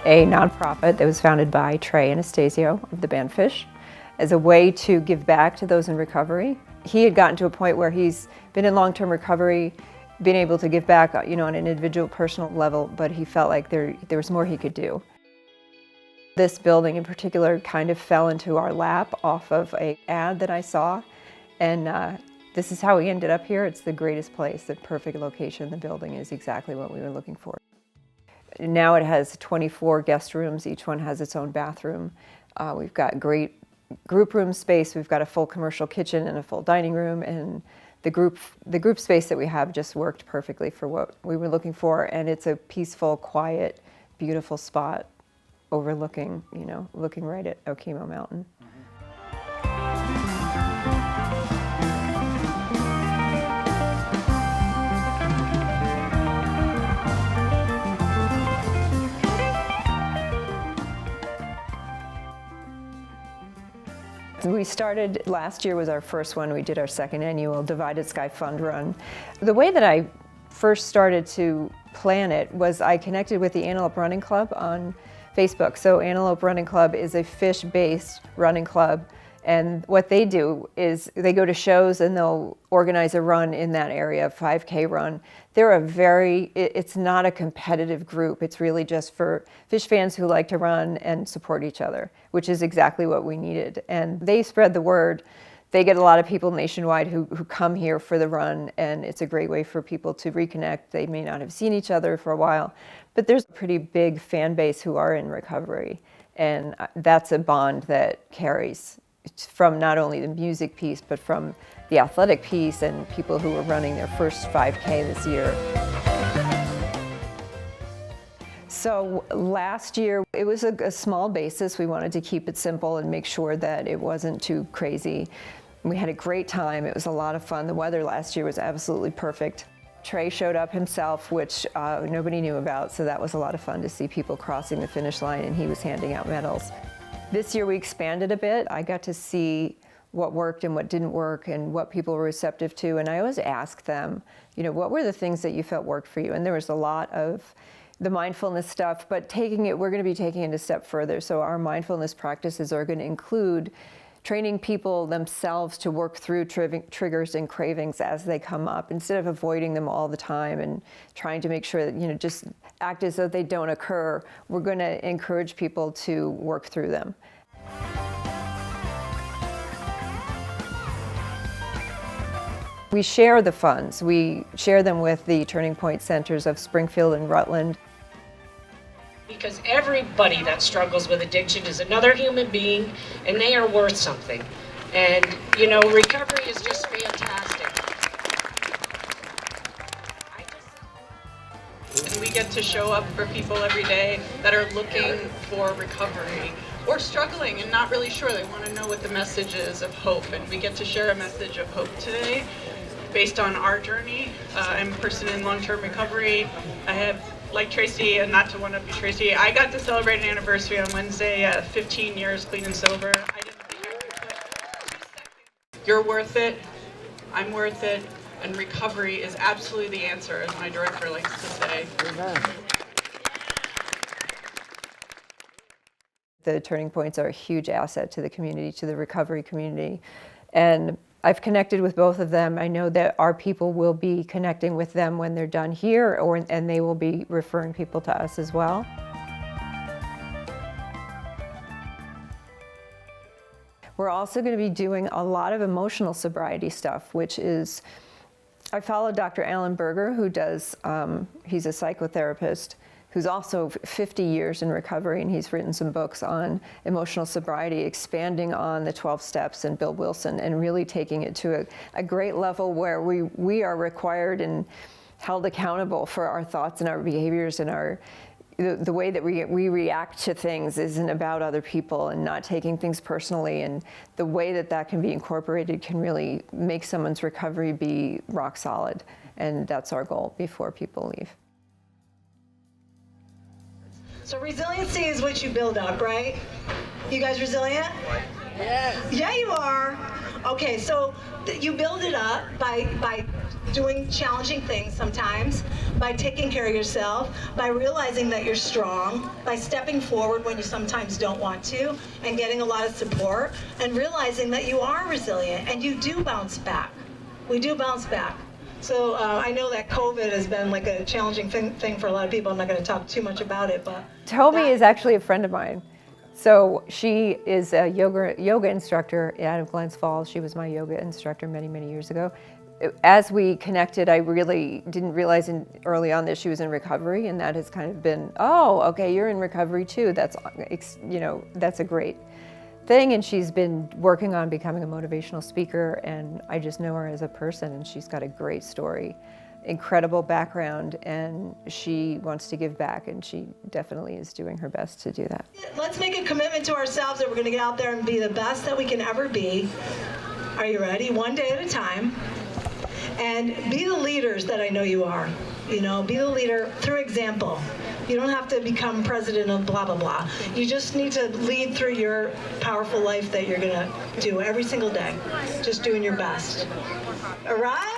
a nonprofit that was founded by Trey Anastasio of the band Phish as a way to give back to those in recovery. He had gotten to a point where he's been in long-term recovery, been able to give back, on an individual, personal level, but he felt like there was more he could do. This building in particular kind of fell into our lap off of an ad that I saw, and this is how we ended up here. It's the greatest place, the perfect location. The building is exactly what we were looking for. Now it has 24 guest rooms. Each one has its own bathroom. We've got great group room space. We've got a full commercial kitchen and a full dining room, and the group space that we have just worked perfectly for what we were looking for. And it's a peaceful, quiet, beautiful spot overlooking, looking right at Okemo Mountain. We started, last year was our first one. We did our second annual Divided Sky Fund Run. The way that I first started to plan it was I connected with the Antelope Running Club on Facebook. So Antelope Running Club is a Phish-based running club, and what they do is they go to shows and they'll organize a run in that area, a 5K run. It's not a competitive group. It's really just for Phish fans who like to run and support each other, which is exactly what we needed. And they spread the word. They get a lot of people nationwide who come here for the run, and it's a great way for people to reconnect. They may not have seen each other for a while, but there's a pretty big fan base who are in recovery, and that's a bond that carries from not only the music piece, but from the athletic piece and people who are running their first 5K this year. So last year, it was a small basis. We wanted to keep it simple and make sure that it wasn't too crazy. We had a great time. It was a lot of fun. The weather last year was absolutely perfect. Trey showed up himself, which nobody knew about, so that was a lot of fun to see people crossing the finish line, and he was handing out medals. This year we expanded a bit. I got to see what worked and what didn't work and what people were receptive to, and I always ask them, what were the things that you felt worked for you? And there was a lot of the mindfulness stuff, but we're going to be taking it a step further. So our mindfulness practices are going to include training people themselves to work through triggers and cravings as they come up, instead of avoiding them all the time and trying to make sure that, just act as though they don't occur. We're going to encourage people to work through them. We share the funds. We share them with the Turning Point Centers of Springfield and Rutland. Because everybody that struggles with addiction is another human being, and they are worth something. And, recovery is just fantastic. And we get to show up for people every day that are looking for recovery or struggling and not really sure. They want to know what the message is of hope, and we get to share a message of hope today based on our journey. I'm a person in long-term recovery. I have, like Tracy, and not to one-up you, Tracy, I got to celebrate an anniversary on Wednesday, 15 years clean and sober. I didn't think I could put 2 seconds. You're worth it. I'm worth it. And recovery is absolutely the answer, as my director likes to say. Amen. The Turning Points are a huge asset to the community, to the recovery community. And I've connected with both of them. I know that our people will be connecting with them when they're done here, and they will be referring people to us as well. We're also going to be doing a lot of emotional sobriety stuff, which is, I follow Dr. Alan Berger, who does, he's a psychotherapist who's also 50 years in recovery, and he's written some books on emotional sobriety, expanding on the 12 steps and Bill Wilson, and really taking it to a great level where we are required and held accountable for our thoughts and our behaviors, and the way that we react to things isn't about other people, and not taking things personally, and the way that can be incorporated can really make someone's recovery be rock solid, and that's our goal before people leave. So resiliency is what you build up, right? You guys resilient? Yeah, you are. Okay, so you build it up by doing challenging things sometimes, by taking care of yourself, by realizing that you're strong, by stepping forward when you sometimes don't want to, and getting a lot of support, and realizing that you are resilient and you do bounce back. We do bounce back. So I know that COVID has been like a challenging thing for a lot of people. I'm not going to talk too much about it, but Toby is actually a friend of mine. So she is a yoga instructor out of Glens Falls. She was my yoga instructor many, many years ago. As we connected, I really didn't realize early on that she was in recovery, and that has kind of been, oh, okay, you're in recovery too. That's, that's a great thing. And she's been working on becoming a motivational speaker, and I just know her as a person, and she's got a great story, incredible background, and she wants to give back, and she definitely is doing her best to do that. Let's make a commitment to ourselves that we're going to get out there and be the best that we can ever be. Are you ready? One day at a time. And be the leaders that I know you are. Be the leader through example. You don't have to become president of blah, blah, blah. You just need to lead through your powerful life that you're going to do every single day. Just doing your best. All right?